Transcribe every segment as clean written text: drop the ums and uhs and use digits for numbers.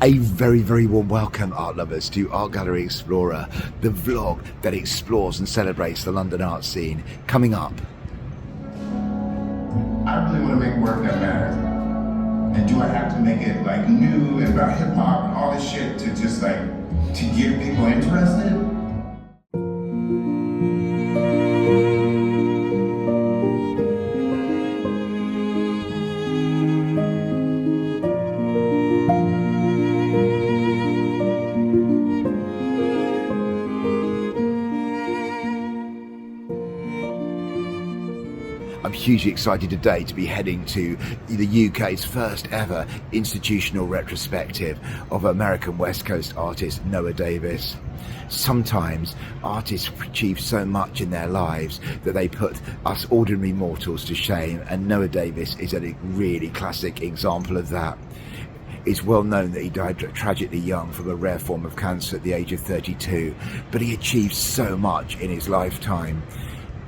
A very, very warm welcome, art lovers, to Art Gallery Explorer, the vlog that explores and celebrates the London art scene. Coming up. I really want to make work that matters. And do I have to make it like new and about hip hop and all this shit to just like, to get people interested? I'm hugely excited today to be heading to the UK's first ever institutional retrospective of American West Coast artist Noah Davis. Sometimes artists achieve so much in their lives that they put us ordinary mortals to shame, and Noah Davis is a really classic example of that. It's well known that he died tragically young from a rare form of cancer at the age of 32, but he achieved so much in his lifetime.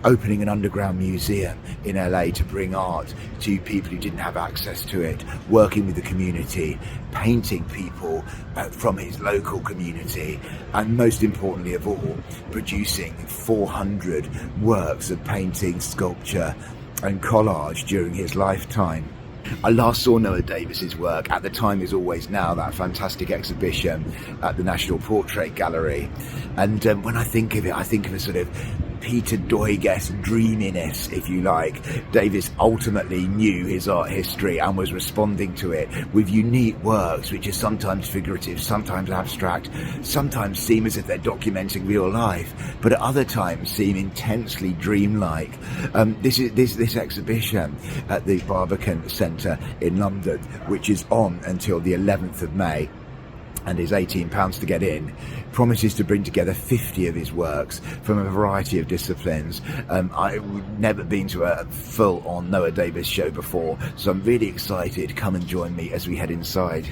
Opening an underground museum in LA to bring art to people who didn't have access to it, working with the community, painting people from his local community, and most importantly of all, producing 400 works of painting, sculpture and collage during his lifetime. I last saw Noah Davis's work, at the time is always now, that fantastic exhibition at the National Portrait Gallery. And when I think of it, I think of a sort of Peter Doig-esque dreaminess, if you like. Davis ultimately knew his art history and was responding to it with unique works which are sometimes figurative, sometimes abstract, sometimes seem as if they're documenting real life, but at other times seem intensely dreamlike. This exhibition at the Barbican Centre in London, which is on until the 11th of May, and is £18 to get in, promises to bring together 50 of his works from a variety of disciplines. I've never been to a full-on Noah Davis show before, so I'm really excited. Come and join me as we head inside.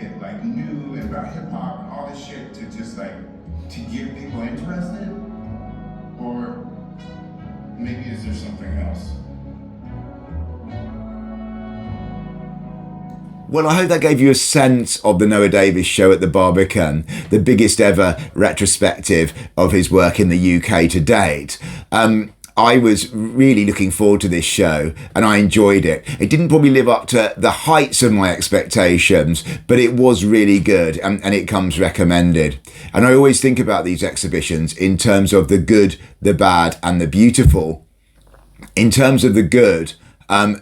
it like new and about hip hop and all this shit to just like to get people interested? Or maybe is there something else? Well, I hope that gave you a sense of the Noah Davis show at the Barbican, the biggest ever retrospective of his work in the UK to date. I was really looking forward to this show and I enjoyed it. It didn't probably live up to the heights of my expectations, but it was really good and it comes recommended. And I always think about these exhibitions in terms of the good, the bad and the beautiful. In terms of the good,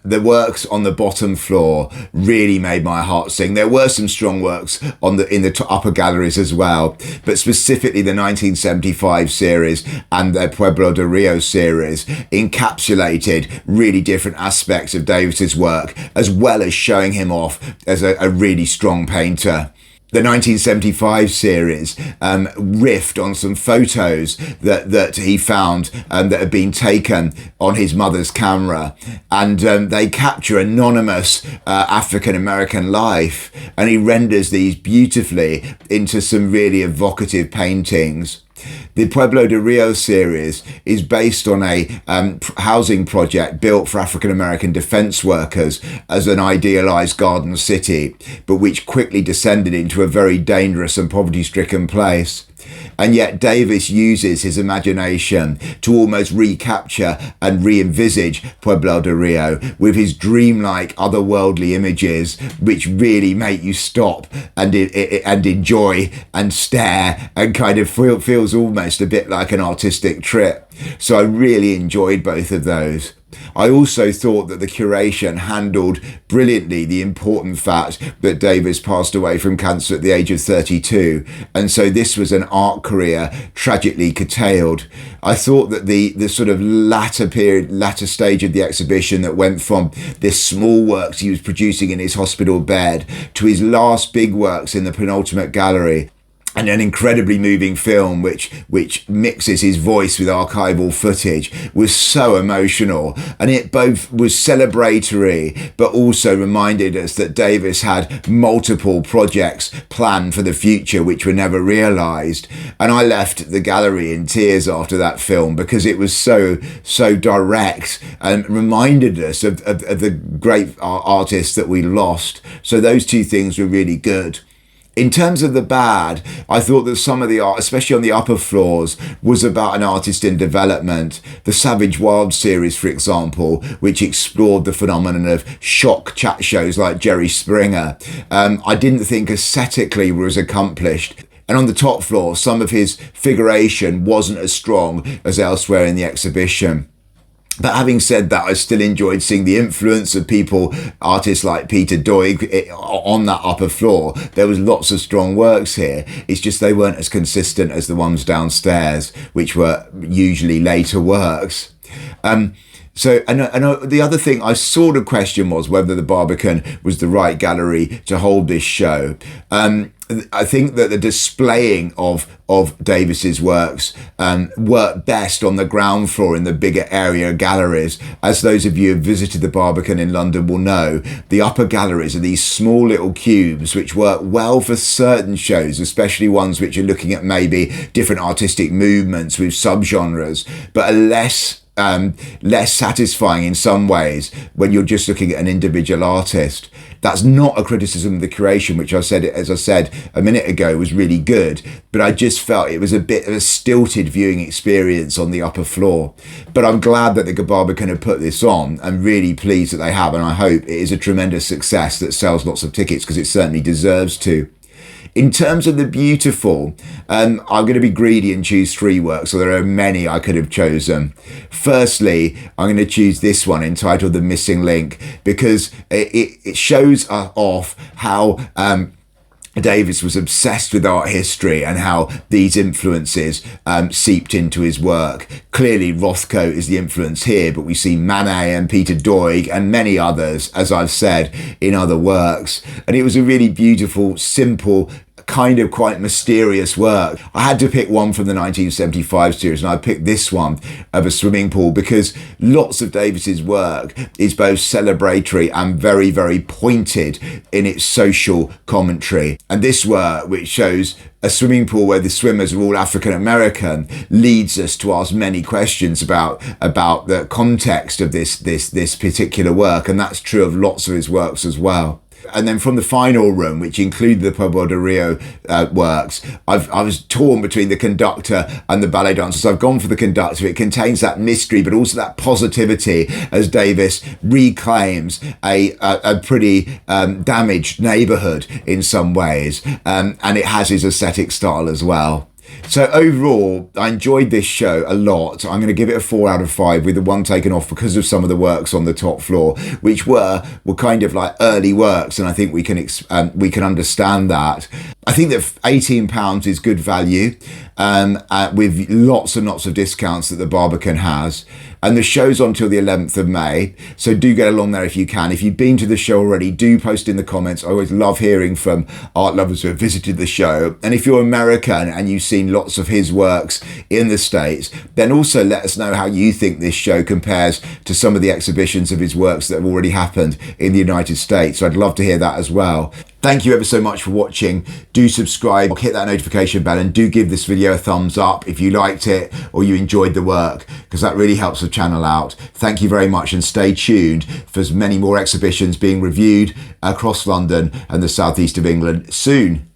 the works on the bottom floor really made my heart sing. There were some strong works in the upper galleries as well, but specifically the 1975 series and the Pueblo de Rio series encapsulated really different aspects of Davis's work, as well as showing him off as a really strong painter. The 1975 series riffed on some photos that he found that had been taken on his mother's camera, and they capture anonymous African-American life, and he renders these beautifully into some really evocative paintings. The Pueblo de Rio series is based on a housing project built for African-American defense workers as an idealized garden city, but which quickly descended into a very dangerous and poverty-stricken place. And yet Davis uses his imagination to almost recapture and re-envisage Pueblo de Rio with his dreamlike otherworldly images, which really make you stop and enjoy and stare and kind of feels almost a bit like an artistic trip. So I really enjoyed both of those. I also thought that the curation handled brilliantly the important fact that Davis passed away from cancer at the age of 32, and so this was an art career tragically curtailed. I thought that the sort of latter stage of the exhibition that went from this small works he was producing in his hospital bed to his last big works in the penultimate gallery, and an incredibly moving film which mixes his voice with archival footage, was so emotional, and it both was celebratory but also reminded us that Davis had multiple projects planned for the future which were never realised. And I left the gallery in tears after that film because it was so direct and reminded us of the great artists that we lost. So those two things were really good. In terms of the bad, I thought that some of the art, especially on the upper floors, was about an artist in development. The Savage Wild series, for example, which explored the phenomenon of shock chat shows like Jerry Springer, I didn't think aesthetically was accomplished. And on the top floor, some of his figuration wasn't as strong as elsewhere in the exhibition. But having said that, I still enjoyed seeing the influence of artists like Peter Doig on that upper floor. There was lots of strong works here. It's just they weren't as consistent as the ones downstairs, which were usually later works. So the other thing I sort of questioned was whether the Barbican was the right gallery to hold this show. I think that the displaying of Davis's works worked best on the ground floor in the bigger area galleries. As those of you who have visited the Barbican in London will know, the upper galleries are these small little cubes which work well for certain shows, especially ones which are looking at maybe different artistic movements with subgenres, but are less satisfying in some ways when you're just looking at an individual artist. That's not a criticism of the curation, which as I said a minute ago, was really good, but I just felt it was a bit of a stilted viewing experience on the upper floor. But I'm glad that the Barbican have put this on. I'm really pleased that they have, and I hope it is a tremendous success that sells lots of tickets, because it certainly deserves to. In terms of the beautiful, I'm going to be greedy and choose three works, so there are many I could have chosen. Firstly, I'm going to choose this one entitled The Missing Link, because it shows off how Davis was obsessed with art history and how these influences seeped into his work. Clearly, Rothko is the influence here, but we see Manet and Peter Doig and many others, as I've said, in other works. And it was a really beautiful, simple, kind of quite mysterious work. I had to pick one from the 1975 series, and I picked this one of a swimming pool because lots of Davis's work is both celebratory and very, very pointed in its social commentary. And this work, which shows a swimming pool where the swimmers are all African American, leads us to ask many questions about the context of this particular work, and that's true of lots of his works as well. And then from the final room, which included the Pueblo de Rio works, I was torn between the conductor and the ballet dancers. So I've gone for the conductor. It contains that mystery, but also that positivity as Davis reclaims a pretty damaged neighborhood in some ways. And it has his aesthetic style as well. So overall, I enjoyed this show a lot. I'm going to give it a 4 out of 5 with the 1 taken off because of some of the works on the top floor, which were kind of like early works, and I think we can understand that. I think that £18 is good value, with lots and lots of discounts that the Barbican has. And the show's on till the 11th of May, so do get along there if you can. If you've been to the show already, do post in the comments. I always love hearing from art lovers who have visited the show. And if you're American and you've seen lots of his works in the States, then also let us know how you think this show compares to some of the exhibitions of his works that have already happened in the United States. So I'd love to hear that as well. Thank you ever so much for watching. Do subscribe, hit that notification bell, and do give this video a thumbs up if you liked it or you enjoyed the work, because that really helps the channel out. Thank you very much, and stay tuned for many more exhibitions being reviewed across London and the southeast of England soon.